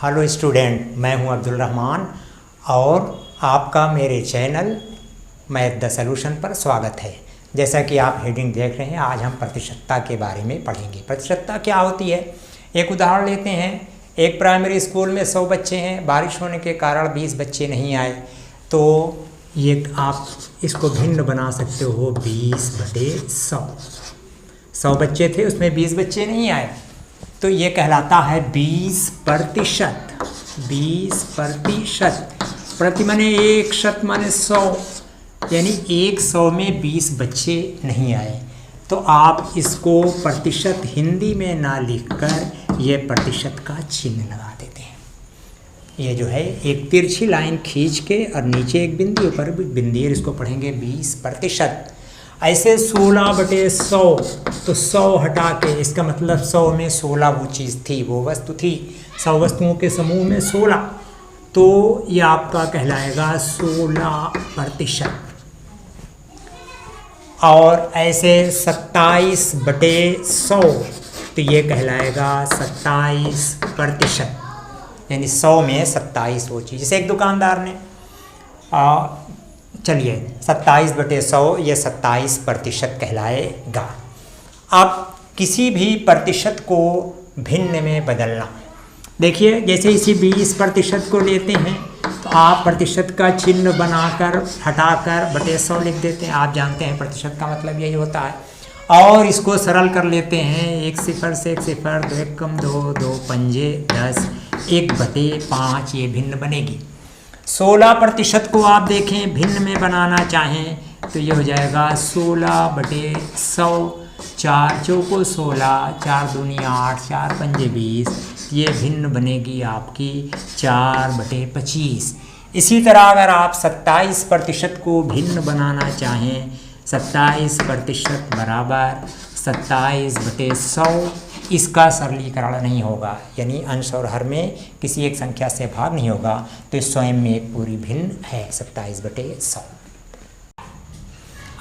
Hello student, मैं हूं अब्दुल रहमान और आपका मेरे चैनल मैथ द सॉल्यूशन पर स्वागत है। जैसा कि आप हेडिंग देख रहे हैं, आज हम प्रतिशतता के बारे में पढ़ेंगे। प्रतिशतता क्या होती है, एक उदाहरण लेते हैं। एक प्राइमरी स्कूल में 100 बच्चे हैं, बारिश होने के कारण 20 बच्चे नहीं आए, तो ये आप इसको भिन्न बना सकते हो 20/100। 100 बच्चे थे, उसमें 20 बच्चे नहीं आए, तो ये कहलाता है 20%। 20%, प्रति माने 1 शत माने 100, यानी 100 में 20 बच्चे नहीं आए। तो आप इसको प्रतिशत हिंदी में ना लिखकर ये प्रतिशत का चिन्ह लगा देते हैं। ये जो है एक तिरछी लाइन खींच के और नीचे एक बिंदु पर बिंदी, इसको पढ़ेंगे 20%। ऐसे 16/100, तो 100 हटा के, इसका मतलब 100 में 16 वो चीज़ थी, वो वस्तु थी। 100 वस्तुओं के समूह में 16, तो ये आपका कहलाएगा 16%। और ऐसे 27/100, तो ये कहलाएगा 27%, यानी 100 में 27 वो चीज़। जैसे एक दुकानदार ने चलिए 27/100, ये 27% कहलाएगा। अब किसी भी प्रतिशत को भिन्न में बदलना, देखिए जैसे इसी 20% को लेते हैं, तो आप प्रतिशत का चिन्ह बनाकर हटाकर /100 लिख देते हैं। आप जानते हैं प्रतिशत का मतलब यही होता है। और इसको सरल कर लेते हैं, 1 0 से 1 0, 2 1 2, 2 5 10, 1/5 ये भिन्न बनेगी। 16% को आप देखें भिन्न में बनाना चाहें तो ये हो जाएगा 16/100, 4 चौको 16, 4 दूनी 8, 4 पंजे 20, ये भिन्न बनेगी आपकी 4/25। इसी तरह अगर आप 27% को भिन्न बनाना चाहें, 27% बराबर 27/100, इसका सरलीकरण नहीं होगा, यानी अंश और हर में किसी एक संख्या से भाग नहीं होगा, तो इस स्वयं में एक पूरी भिन्न है 27/100।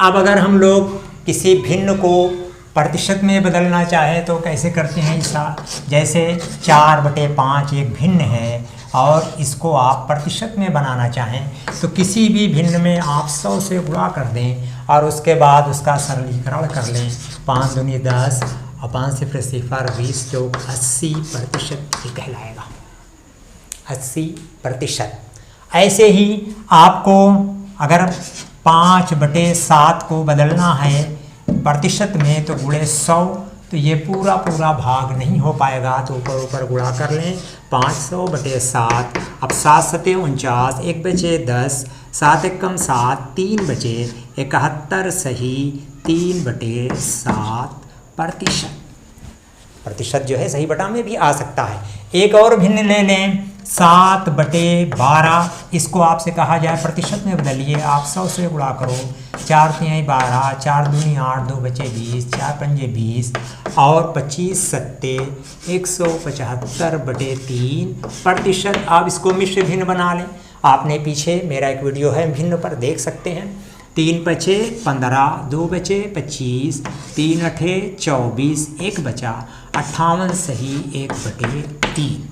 अब अगर हम लोग किसी भिन्न को प्रतिशत में बदलना चाहें तो कैसे करते हैं ऐसा, जैसे 4/5 एक भिन्न है और इसको आप प्रतिशत में बनाना चाहें तो किसी भी भिन्न में आप 100 से गुणा कर दें और उसके बाद उसका सरलीकरण कर लें। 5 दूनी 10 और 5 से 0 20 चौक 80% ही कहलाएगा, 80%। ऐसे ही आपको अगर 5/7 को बदलना है प्रतिशत में तो गुणे 100, तो ये पूरा भाग नहीं हो पाएगा, तो ऊपर गुणा कर लें 500/7। अब 7 सते 49, 1 बचे 10, 7 एकम 7, 3 बचे 71, सही 3/7 प्रतिशत जो है सही बटा में भी आ सकता है। एक और भिन्न ले लें 7/12, इसको आपसे कहा जाए प्रतिशत में बदलिए। आप 100 से गुणा करो, 4 तिहाई 12, 4 दूनी 8, 2 बचे 20, 4 पंजे 20 और 25 सत्ते 175/3 प्रतिशत। आप इसको मिश्र भिन्न बना लें। आपने पीछे मेरा एक वीडियो है भिन्न पर, देख सकते हैं। 3 बचे 15, 2 बचे 25, 3 अठे 24, 1 बचा 58, सही 1/3।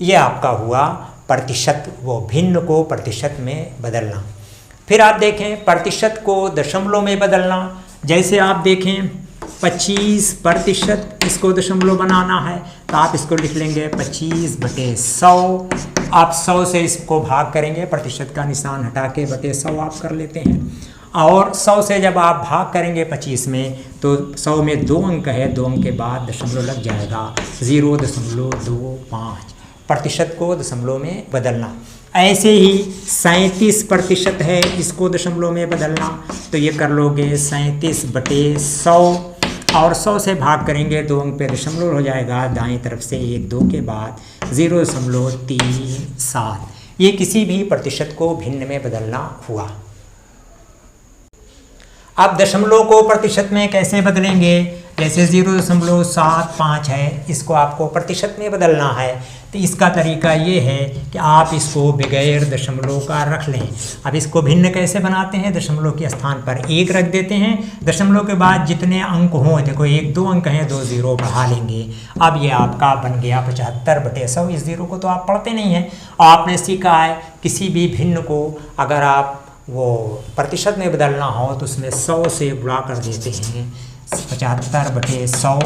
ये आपका हुआ प्रतिशत, वो भिन्न को प्रतिशत में बदलना। फिर आप देखें प्रतिशत को दशमलव में बदलना। जैसे आप देखें 25%, इसको दशमलव बनाना है तो आप इसको लिख लेंगे 25/100। आप 100 से इसको भाग करेंगे, प्रतिशत का निशान हटा के /100 आप कर लेते हैं। और 100 से जब आप भाग करेंगे 25 में, तो 100 में 2 अंक है, 2 अंक के बाद दशमलव लग जाएगा 0.25। प्रतिशत को दशमलव में बदलना। ऐसे ही 37% है, इसको दशमलव में बदलना, तो ये कर लोगे 37/100 और 100 से भाग करेंगे, 2 अंक पे दशमलव हो जाएगा, दाएं तरफ से 1 2 के बाद 0.37। ये किसी भी प्रतिशत को भिन्न में बदलना हुआ। अब दशमलव को प्रतिशत में कैसे बदलेंगे, जैसे 0.75 है, इसको आपको प्रतिशत में बदलना है, तो इसका तरीका ये है कि आप इसको बगैर दशमलव का रख लें। अब इसको भिन्न कैसे बनाते हैं, दशमलव के स्थान पर 1 रख देते हैं, दशमलव के बाद जितने अंक हों, देखो 1 2 अंक हैं, 2 0 बढ़ा लेंगे। अब ये आपका बन गया 75/100। इस 0 को तो आप पढ़ते नहीं हैं। आपने सीखा है किसी भी भिन्न को अगर आप वो प्रतिशत में बदलना हो तो उसमें 100 से गुणा कर देते हैं। 75/100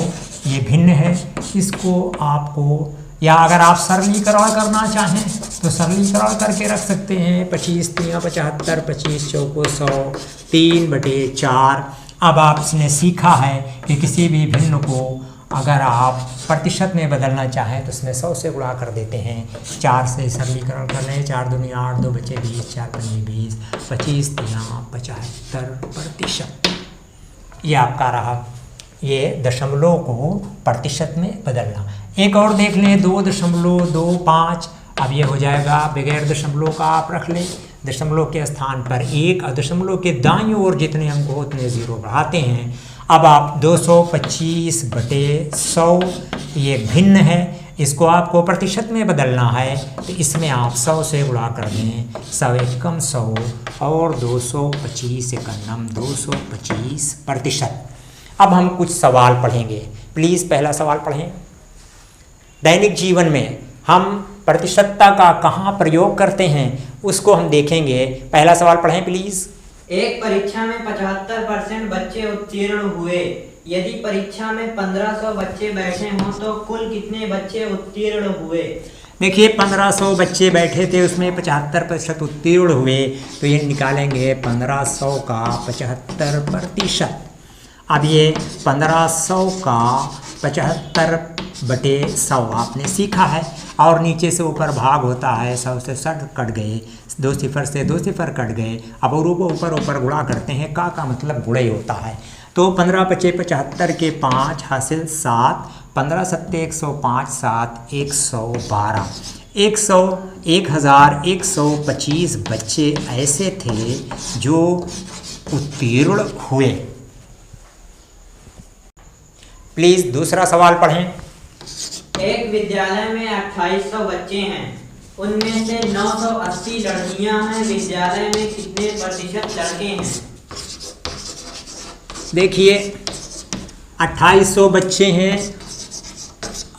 ये भिन्न है, इसको आपको, या अगर आप सरलीकरण करना चाहें तो सरलीकरण करके रख सकते हैं। 25 3 75, 25 4 100, 3/4। अब आपने सीखा है कि किसी भी भिन्न को अगर आप प्रतिशत में बदलना चाहें तो उसमें 100 से गुणा कर देते हैं। 4 से सरलीकरण कर लें, 4 दूनी 8, 2 बचे 20, 4 पंजे 20, 25 3 75%। ये आपका रहा ये दशमलव को प्रतिशत में बदलना। एक और देख लें, 2.25। अब ये हो जाएगा बगैर दशमलव का आप रख लें, दशमलव के स्थान पर 1 और दशमलव के दाईं ओर जितने अंक हो उतने 0 बढ़ाते हैं। अब आप 225/100 ये भिन्न है, इसको आपको प्रतिशत में बदलना है तो इसमें आप 100 से गुणा कर दें। 100 एकम 100 और 225 एकम 225%। अब हम कुछ सवाल पढ़ेंगे। प्लीज़ पहला सवाल पढ़ें। दैनिक जीवन में हम प्रतिशतता का कहाँ प्रयोग करते हैं उसको हम देखेंगे। पहला सवाल पढ़ें प्लीज़। एक परीक्षा में 75% बच्चे उत्तीर्ण हुए। यदि परीक्षा में 1500 बच्चे बैठे हों तो कुल कितने बच्चे उत्तीर्ण हुए? देखिए 1500 बच्चे बैठे थे, उसमें 75% उत्तीर्ण हुए, तो ये निकालेंगे 1500 का 75%। अब ये 1500 का 75/100 आपने सीखा है, और नीचे से ऊपर भाग होता है, 100 से 60 कट गए, 2 सिफर से 2 सिफर कट गए। अब और ऊपर गुणा करते हैं, का मतलब गुणा ही होता है। तो 15 × 5 = 75 के 5 हासिल 7, 15 × 7 = 105, 7 112। 1125 बच्चे ऐसे थे जो उत्तीर्ण हुए। प्लीज़ दूसरा सवाल पढ़ें। एक विद्यालय में 2800 बच्चे हैं, उनमें से 980 लड़कियां हैं। विद्यालय में कितने प्रतिशत लड़के हैं? देखिए 2800 बच्चे हैं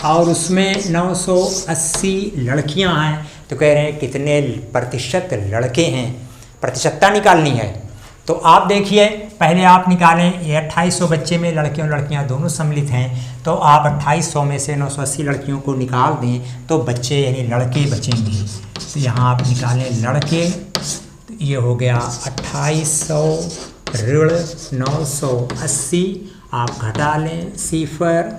और उसमें 980 लड़कियां हैं, तो कह रहे हैं कितने प्रतिशत लड़के हैं, प्रतिशतता निकालनी है। तो आप देखिए पहले आप निकालें, ये 2800 बच्चे में लड़के और लड़कियां दोनों सम्मिलित हैं, तो आप 2800 में से 980 लड़कियों को निकाल दें तो बच्चे यानी लड़के बचेंगे। तो यहाँ आप निकालें लड़के, तो ये हो गया 2800 ऋण 980, आप घटा लें सिफर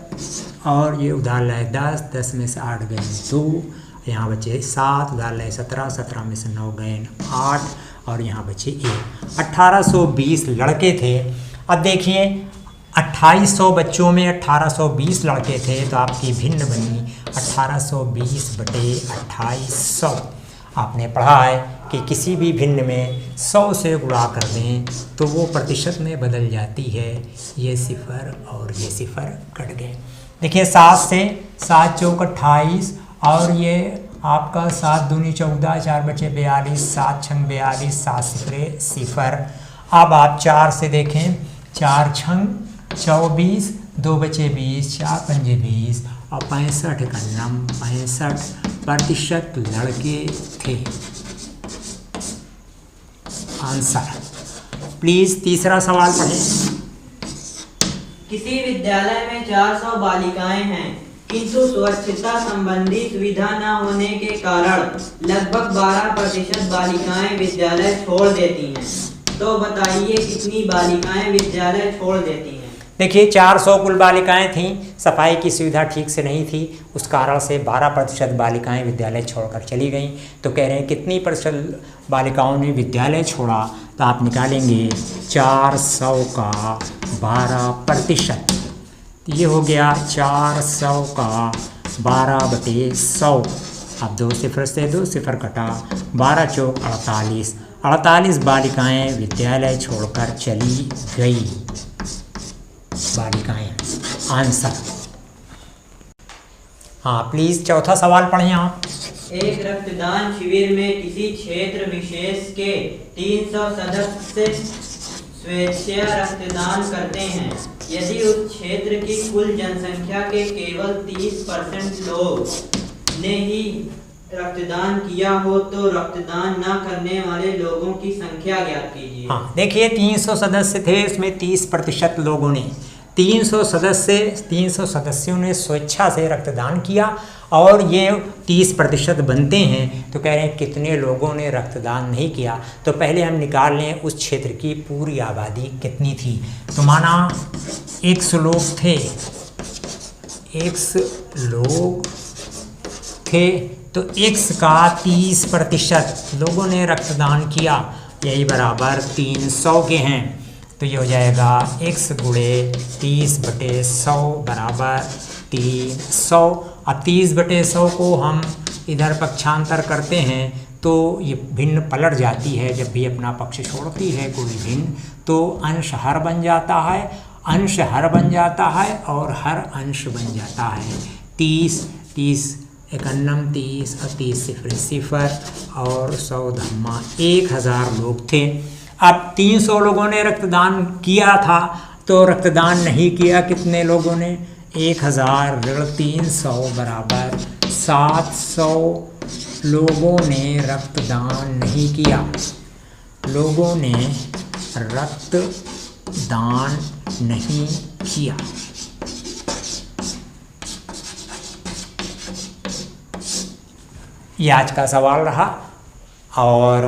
और ये उधार लाए 10, 10 में से 8 गए 2, यहाँ बचे 7, उधार लाए 17, 17 में से 9 गए 8 और यहाँ बचे 1। 1820 लड़के थे। अब देखिए 2800 बच्चों में 1820 लड़के थे, तो आपकी भिन्न बनी 1820/2800। आपने पढ़ा है कि किसी भी भिन्न में 100 से गुणा कर दें तो वो प्रतिशत में बदल जाती है। ये सिफर और ये सिफर कट गए। देखिए 7 से 7 चौक 28 और ये आपका 7 दूनी 14, 4 बचे 42, 7 छंग 42, 7 सिफरे सिफर। अब आप 4 से देखें, 4 छंग 24, 2 बचे 20, 4 पंजे 20 और 65 एकन्नम 65% लड़के थे। आंसर। प्लीज़ तीसरा सवाल पढ़ें। किसी विद्यालय में 400 बालिकाएं हैं, किंतु स्वच्छता संबंधी सुविधा न होने के कारण लगभग 12% बालिकाएं विद्यालय छोड़ देती हैं। तो बताइए कितनी बालिकाएं विद्यालय छोड़ देती हैं? देखिए 400 कुल बालिकाएं थीं, सफाई की सुविधा ठीक से नहीं थी, उस कारण से 12% बालिकाएं विद्यालय छोड़कर चली गईं। तो कह रहे हैं कितनी प्रतिशत बालिकाओं ने विद्यालय छोड़ा, तो आप निकालेंगे 400 का 12%। ये हो गया 400 का 12/100। अब 2 सिफर से 2 सिफर कटा, 12 चौक 48, 48 बालिकाएं विद्यालय छोड़कर चली गई। बालिकाएं आंसर। हाँ प्लीज़ चौथा सवाल पढ़ें आप। एक रक्तदान शिविर में किसी क्षेत्र विशेष के 300 सदस्य स्वेच्छा रक्तदान करते हैं। यदि उस क्षेत्र की कुल जनसंख्या के केवल 30% लोग ने ही रक्तदान किया हो तो रक्तदान न करने वाले लोगों की संख्या ज्ञात कीजिए। हाँ देखिए 300 सदस्य थे, इसमें 30% लोगों ने 300 सदस्यों ने स्वेच्छा से रक्तदान किया और ये 30% बनते हैं, तो कह रहे हैं कितने लोगों ने रक्तदान नहीं किया। तो पहले हम निकाल लें उस क्षेत्र की पूरी आबादी कितनी थी। तो माना x लोग थे तो x का 30% लोगों ने रक्तदान किया, यही बराबर 300 के हैं। तो ये हो जाएगा x गुणे 30/100 बराबर 300। अब 30/100 को हम इधर पक्षांतर करते हैं तो ये भिन्न पलट जाती है, जब भी अपना पक्ष छोड़ती है कोई भिन्न तो अंश हर बन जाता है, अंश हर बन जाता है और हर अंश बन जाता है। 30 एकन्नम 30 और 30 0 और 100 धम्मा 1000 लोग थे। अब 300 लोगों ने रक्तदान किया था तो रक्तदान नहीं किया कितने लोगों ने, 1000 ऋण 300 बराबर 700 लोगों ने रक्तदान नहीं किया। लोगों ने रक्तदान नहीं किया। ये आज का सवाल रहा। और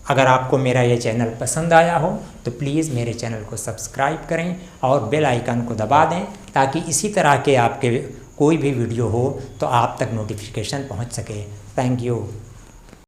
अगर आपको मेरा ये चैनल पसंद आया हो तो प्लीज़ मेरे चैनल को सब्सक्राइब करें और बेल आइकन को दबा दें ताकि इसी तरह के आपके कोई भी वीडियो हो तो आप तक नोटिफिकेशन पहुंच सके। Thank you.